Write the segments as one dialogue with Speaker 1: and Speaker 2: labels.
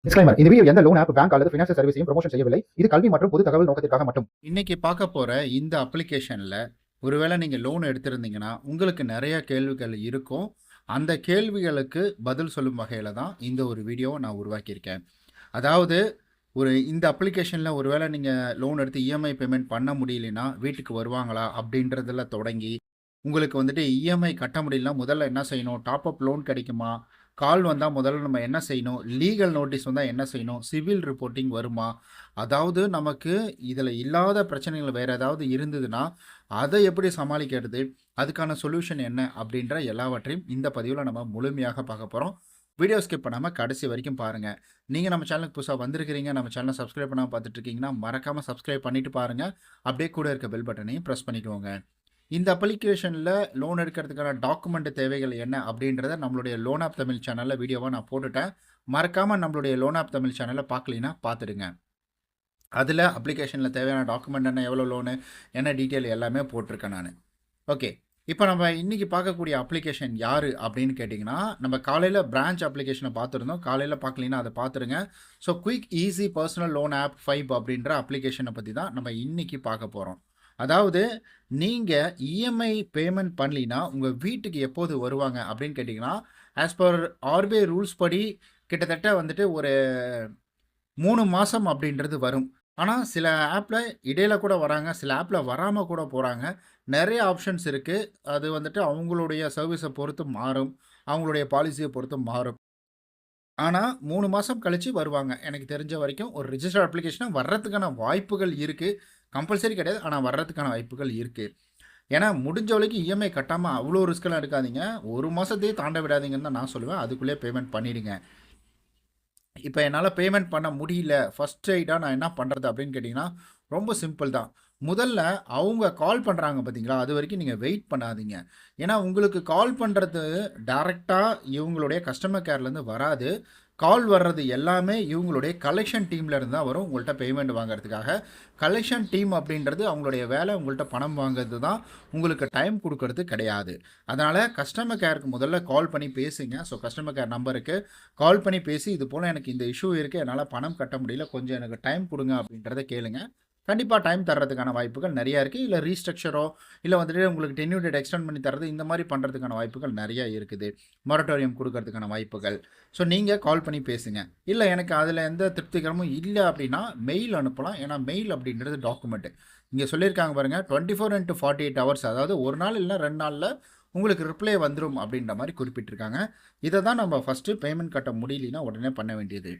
Speaker 1: Disclaimer இந்த video எந்த loan app bank அல்லது ஃபினான்ஷியல் சர்வீஸையும் ப்ரமோஷன் செய்யவில்லை. இது கல்வி மற்றும் பொது தகவல் நோக்கத்திற்காக மட்டும்.
Speaker 2: இன்னைக்கு பார்க்க போற இந்த அப்ளிகேஷன்ல ஒருவேளை நீங்க லோன் எடுத்திருந்தீங்கன்னா உங்களுக்கு நிறைய கேள்விகள் இருக்கும். அந்த கேள்விகளுக்கு பதில் சொல்லும் வகையில தான் இந்த ஒரு வீடியோவை நான் உருவாக்கியிருக்கேன். அதாவது இந்த அப்ளிகேஷனில் ஒருவேளை நீங்கள் லோன் எடுத்து இஎம்ஐ பேமெண்ட் பண்ண முடியலனா வீட்டுக்கு வருவாங்களா அப்படின்றதுல தொடங்கி உங்களுக்கு வந்துட்டு இஎம்ஐ கட்ட முடியலனா முதல்ல என்ன செய்யணும், டாப் அப் லோன் கிடைக்குமா, கால் வந்தால் முதல்ல நம்ம என்ன செய்யணும், லீகல் நோட்டீஸ் வந்தால் என்ன செய்யணும், சிவில் ரிப்போர்ட்டிங் வருமா, அதாவது நமக்கு இதில் இல்லாத பிரச்சனைகள் வேறு ஏதாவது இருந்ததுன்னா அதை எப்படி சமாளிக்கிறது, அதுக்கான சொல்யூஷன் என்ன அப்படின்ற எல்லாவற்றையும் இந்த பதிவில் நம்ம முழுமையாக பார்க்க போகிறோம். வீடியோ ஸ்கிப் பண்ணாமல் கடைசி வரைக்கும் பாருங்கள். நீங்கள் நம்ம சேனலுக்கு புதுசாக வந்திருக்கிறீங்க, நம்ம சேனலை சப்ஸ்கிரைப் பண்ணாமல் பார்த்துட்ருக்கீங்கன்னா மறக்காமல் சப்ஸ்கிரைப் பண்ணிவிட்டு பாருங்கள். அப்படியே கூட இருக்க பெல் பட்டனையும் ப்ரெஸ் பண்ணிக்கோங்க. இந்த அப்ளிகேஷனில் லோன் எடுக்கிறதுக்கான டாக்குமெண்ட் தேவைகள் என்ன அப்படின்றத நம்மளுடைய லோன் ஆப் தமிழ் சேனலில் வீடியோவாக நான் போட்டுட்டேன். மறக்காமல் நம்மளுடைய லோன் ஆப் தமிழ் சேனலை பார்க்கலினா பார்த்துடுங்க. அதில் அப்ளிகேஷனில் தேவையான டாக்குமெண்ட் என்ன, எவ்வளோ லோனு, என்ன டீட்டெயில் எல்லாமே போட்டிருக்கேன் நான். ஓகே, இப்போ நம்ம இன்றைக்கி பார்க்கக்கூடிய அப்ளிகேஷன் யார் அப்படின்னு கேட்டிங்கன்னா, நம்ம காலையில் பிரான்ச் அப்ளிகேஷனை பார்த்துருந்தோம். காலையில் பார்க்கலினா அதை பார்த்துருங்க. So quick easy personal loan app Fibe அப்படின்ற அப்ளிகேஷனை பற்றி தான் நம்ம இன்றைக்கி பார்க்க போகிறோம். அதாவது நீங்கள் இஎம்ஐ பேமெண்ட் பண்ணலினா உங்கள் வீட்டுக்கு எப்போது வருவாங்க அப்படின்னு கேட்டிங்கன்னா, ஆஸ் பர் ஆர்பிஐ ரூல்ஸ் படி கிட்டத்தட்ட வந்துட்டு ஒரு 3 மாதம் அப்படின்றது வரும். ஆனால் சில ஆப்பில் இடையில கூட வராங்க, சில ஆப்பில் வராமல் கூட போகிறாங்க. நிறைய ஆப்ஷன்ஸ் இருக்குது. அது வந்துட்டு அவங்களுடைய சர்வீஸை பொறுத்து மாறும், அவங்களுடைய பாலிசியை பொறுத்து மாறும். ஆனால் 3 மாதம் கழித்து வருவாங்க. எனக்கு தெரிஞ்ச வரைக்கும் ஒரு ரிஜிஸ்டர்ட் அப்ளிகேஷனாக வர்றதுக்கான வாய்ப்புகள் இருக்குது. கம்பல்சரி கிடையாது, ஆனால் வர்றதுக்கான வாய்ப்புகள் இருக்குது. ஏன்னா முடிஞ்ச வரைக்கும் இஎம்ஐ கட்டாமல் அவ்வளோ ரிஸ்க்கெல்லாம் எடுக்காதீங்க. 1 மாதத்தையே தாண்ட விடாதீங்கன்னு தான் நான் சொல்லுவேன். அதுக்குள்ளே பேமெண்ட் பண்ணிடுங்க. இப்போ என்னால் பேமெண்ட் பண்ண முடியல, ஃபஸ்ட் எய்டாக நான் என்ன பண்ணுறது அப்படின்னு கேட்டிங்கன்னா, ரொம்ப சிம்பிள் தான். முதல்ல அவங்க கால் பண்ணுறாங்க பார்த்தீங்களா, அது வரைக்கும் நீங்கள் வெயிட் பண்ணாதீங்க. ஏன்னா உங்களுக்கு கால் பண்ணுறது டைரெக்டாக இவங்களுடைய கஸ்டமர் கேர்லேருந்து வராது. கால் வர்றது எல்லாமே இவங்களுடைய கலெக்ஷன் டீம்லேருந்து தான் வரும் உங்கள்கிட்ட பேமெண்ட் வாங்குறதுக்காக. கலெக்ஷன் டீம் அப்படின்றது அவங்களுடைய வேலை, உங்கள்கிட்ட பணம் வாங்குறது தான், உங்களுக்கு டைம் கொடுக்கறது கிடையாது. அதனால் கஸ்டமர் கேருக்கு முதல்ல கால் பண்ணி பேசுங்க. ஸோ கஸ்டமர் கேர் நம்பருக்கு கால் பண்ணி பேசி, இது போல் எனக்கு இந்த இஷ்யூ இருக்குது, என்னால் பணம் கட்ட முடியல, கொஞ்சம் எனக்கு டைம் கொடுங்க அப்படின்றத கேளுங்க. கண்டிப்பாக டைம் தர்றதுக்கான வாய்ப்புகள் நிறையா இருக்குது. இல்லை ரீஸ்ட்ரக்சரோ இல்லை வந்துட்டு உங்களுக்கு டென்யூர் டேட் எக்ஸ்டெண்ட் பண்ணி தர்றது, இந்த மாதிரி பண்ணுறதுக்கான வாய்ப்புகள் நிறையா இருக்குது. மொரட்டோரியம் கொடுக்கறதுக்கான வாய்ப்புகள். ஸோ நீங்கள் கால் பண்ணி பேசுங்க. இல்லை எனக்கு அதில் எந்த திருப்திகரமும் இல்லை அப்படின்னா மெயில் அனுப்பலாம். ஏன்னா மெயில் அப்படின்றது டாக்குமெண்ட்டு. இங்கே சொல்லியிருக்காங்க பாருங்கள், 24x48 ஹவர்ஸ், அதாவது ஒரு நாள் இல்லைனா 2 நாளில் உங்களுக்கு ரிப்ளை வந்துடும் அப்படின்ற மாதிரி குறிப்பிட்டிருக்காங்க. இதை தான் நம்ம ஃபஸ்ட்டு பேமெண்ட் கட்ட முடியலனா உடனே பண்ண வேண்டியது.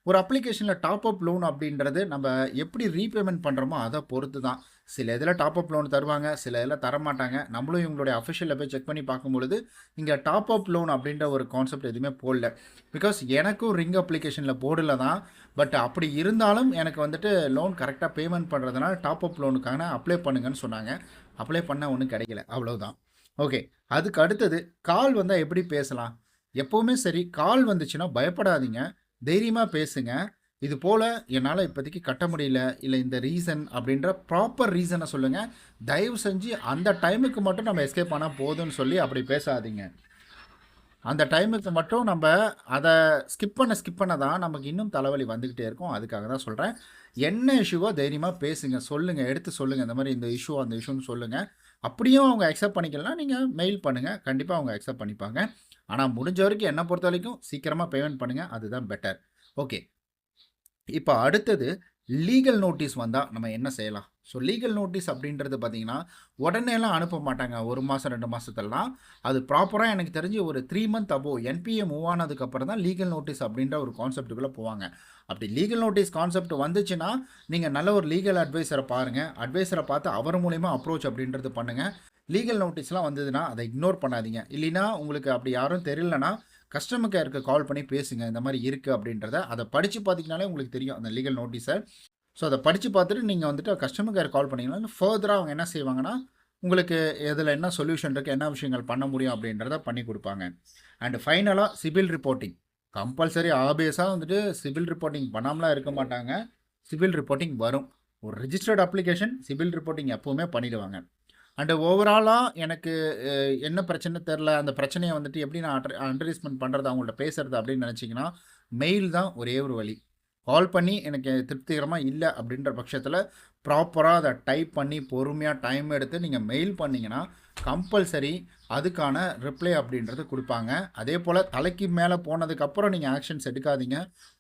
Speaker 2: ஒரு அப்ளிகேஷனில் டாப் அப் லோன் அப்படின்றது நம்ம எப்படி ரீபேமெண்ட் பண்ணுறோமோ அதை பொறுத்து தான். சில இதில் டாப் அப் லோன் தருவாங்க, சில இதில் தரமாட்டாங்க. நம்மளும் இவங்களுடைய அஃபிஷியலில் போய் செக் பண்ணி பார்க்கும்பொழுது இங்கே டாப் அப் லோன் அப்படின்ற ஒரு கான்செப்ட் எதுவுமே போடல. பிகாஸ் எனக்கும் ரிங் அப்ளிகேஷனில் போடல தான். பட் அப்படி இருந்தாலும் எனக்கு வந்துட்டு லோன் கரெக்டாக பேமெண்ட் பண்ணுறதுனால டாப் அப் லோனுக்கான அப்ளை பண்ணுங்கன்னு சொன்னாங்க. அப்ளை பண்ண ஒன்றும் கிடைக்கல, அவ்வளோதான். ஓகே, அதுக்கு அடுத்தது கால் வந்தால் எப்படி பேசலாம். எப்போவுமே சரி, கால் வந்துச்சுன்னா பயப்படாதீங்க, தைரியமாக பேசுங்க. இது போல் என்னால் இப்போதைக்கு கட்ட முடியல, இல்லை இந்த ரீசன் அப்படின்ற ப்ராப்பர் ரீசனை சொல்லுங்கள். தயவு செஞ்சு அந்த டைமுக்கு மட்டும் நம்ம எஸ்கேப் ஆனால் போதும்னு சொல்லி அப்படி பேசாதீங்க. அந்த டைமுக்கு மட்டும் நம்ம அதை ஸ்கிப் பண்ண தான் நமக்கு இன்னும் தலைவலி வந்துக்கிட்டே இருக்கும். அதுக்காக தான் சொல்கிறேன். என்ன இஷ்யூவோ தைரியமாக பேசுங்க, சொல்லுங்கள், எடுத்து சொல்லுங்கள். இந்த மாதிரி இந்த இஷ்யூ அந்த இஷ்யூன்னு சொல்லுங்கள். அப்படியும் அவங்க அக்செப்ட் பண்ணிக்கலாம், நீங்கள் மெயில் பண்ணுங்கள், கண்டிப்பாக அவங்க அக்செப்ட் பண்ணிப்பாங்க. ஆனால் முடிஞ்ச வரைக்கும் என்னை பொறுத்த வரைக்கும் சீக்கிரமாக பேமெண்ட் பண்ணுங்கள், அதுதான் பெட்டர். ஓகே, இப்போ அடுத்தது லீகல் நோட்டீஸ் வந்தால் நம்ம என்ன செய்யலாம். ஸோ லீகல் நோட்டீஸ் அப்படின்றது பார்த்திங்கன்னா உடனேலாம் அனுப்ப மாட்டாங்க. 1 மாதம் 2 மாதத்துலலாம் அது ப்ராப்பராக எனக்கு தெரிஞ்சு ஒரு 3 மந்த் அபோவ் என்பிஏ மூவ் ஆனதுக்கப்புறம் தான் லீகல் நோட்டீஸ் அப்படின்ற ஒரு கான்செப்ட்டுக்குள்ளே போவாங்க. அப்படி லீகல் நோட்டீஸ் கான்செப்ட் வந்துச்சுன்னா நீங்கள் நல்ல ஒரு லீகல் அட்வைசரை பாருங்கள். அட்வைசரை பார்த்து அவர் மூலிமா அப்ரோச் அப்படின்றது பண்ணுங்கள். லீகல் நோட்டீஸ்லாம் வந்ததுன்னா அதை இக்னோர் பண்ணாதீங்க. இல்லைனா உங்களுக்கு அப்படி யாரும் தெரியலனா கஸ்டமர் கேருக்கு கால் பண்ணி பேசுங்க, இந்த மாதிரி இருக்குது அப்படின்றத. அதை படித்து பார்த்திங்கனாலே உங்களுக்கு தெரியும் அந்த லீகல் நோட்டீஸை. ஸோ அதை படித்து பார்த்துட்டு நீங்கள் வந்துட்டு கஸ்டமர் கேர் கால் பண்ணிங்கன்னா ஃபர்தராக அவங்க என்ன செய்வாங்கன்னா உங்களுக்கு இதில் என்ன சொல்யூஷன் இருக்குது, என்ன விஷயங்கள் பண்ண முடியும் அப்படின்றத பண்ணி கொடுப்பாங்க. அண்டு ஃபைனலாக சிவில் ரிப்போர்ட்டிங் கம்பல்சரி. ஆபியஸாக வந்துட்டு சிவில் ரிப்போர்ட்டிங் பண்ணாமலாம் இருக்க மாட்டாங்க. சிவில் ரிப்போர்ட்டிங் வரும். ஒரு ரிஜிஸ்டர்ட் அப்ளிகேஷன் சிவில் ரிப்போர்ட்டிங் எப்போவுமே பண்ணிவிடுவாங்க. அண்டு ஓவராலாக எனக்கு என்ன பிரச்சனை தெரில, அந்த பிரச்சனையை வந்துட்டு எப்படி நான் அட்ரீஸ்மெண்ட் பண்ணுறது, அவங்கள்ட்ட பேசுகிறது அப்படின்னு நினச்சிங்கன்னா மெயில் தான் ஒரே ஒரு வழி. கால் பண்ணி எனக்கு திருப்திகரமாக இல்லை அப்படின்ற பட்சத்தில் ப்ராப்பராக அதை டைப் பண்ணி பொறுமையாக டைம் எடுத்து நீங்கள் மெயில் பண்ணிங்கன்னா கம்பல்சரி அதுக்கான ரிப்ளை அப்படின்றது கொடுப்பாங்க. அதே போல் தலைக்கு மேலே போனதுக்கப்புறம் நீங்கள் ஆக்ஷன்ஸ் எடுக்காதீங்க,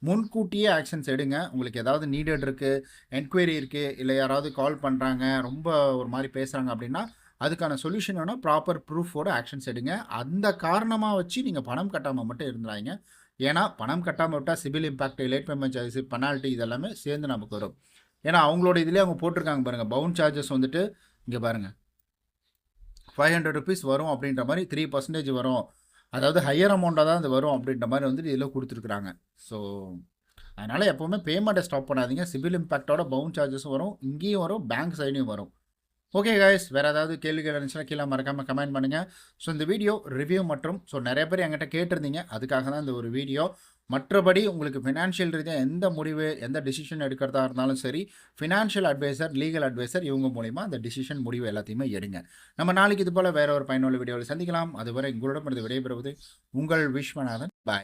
Speaker 2: முன்கூட்டியே ஆக்ஷன்ஸ் எடுங்க. உங்களுக்கு ஏதாவது நீடட் இருக்குது, என்கொயரி இருக்குது, இல்லை யாராவது கால் பண்ணுறாங்க, ரொம்ப ஒரு மாதிரி பேசுகிறாங்க அப்படின்னா அதுக்கான சொல்யூஷன் வேணால் ப்ராப்பர் ப்ரூஃபோட ஆக்ஷன்ஸ் எடுங்க. அந்த காரணமாக வச்சு நீங்கள் பணம் கட்டாமல் மட்டும் இருந்தாங்க. ஏன்னா பணம் கட்டாமல் விட்டால் CIBIL impact, late payment charges, penalty இதெல்லாமே சேர்ந்து நமக்கு வரும். ஏன்னா அவங்களோட இதிலே அவங்க போட்டிருக்காங்க பாருங்கள், பவுண்ட் சார்ஜஸ் வந்துட்டு இங்கே பாருங்கள் 500 rupees வரும் அப்படின்ற மாதிரி 3% வரும், அதாவது ஹையர் அமௌண்ட்டாக தான் அது வரும் அப்படின்ற மாதிரி வந்துட்டு இதில் கொடுத்துருக்குறாங்க. ஸோ அதனால் எப்போவுமே பேமெண்ட்டை ஸ்டாப் பண்ணாதீங்க. சிபில் இம்பாக்டோட பவுண்ட் சார்ஜஸும் வரும், இங்கேயும் வரும், பேங்க் சைடையும் வரும். ஓகே கைஸ், வேறு ஏதாவது கேள்விகள் இருந்துச்சுன்னா கீழே மறக்காமல் கமெண்ட் பண்ணுங்கள். ஸோ இந்த வீடியோ ரிவ்யூ மற்றும் நிறைய பேர் என்கிட்ட கேட்டிருந்தீங்க, அதுக்காக தான் இந்த ஒரு வீடியோ. மற்றபடி உங்களுக்கு ஃபினான்ஷியல் ரீதியாக எந்த முடிவு, எந்த டிசிஷன் எடுக்கிறதா இருந்தாலும் சரி, ஃபினான்ஷியல் அட்வைசர், லீகல் அட்வைசர் இவங்க மூலிமா அந்த டிசிஷன் முடிவு எல்லாத்தையுமே எடுங்க. நம்ம நாளைக்கு இது போல் வேற ஒரு பயனுள்ள வீடியோவில் சந்திக்கலாம். அதுவரை உங்களிடம் விடைபெறுவது உங்கள் விஸ்வநாதன். பாய்.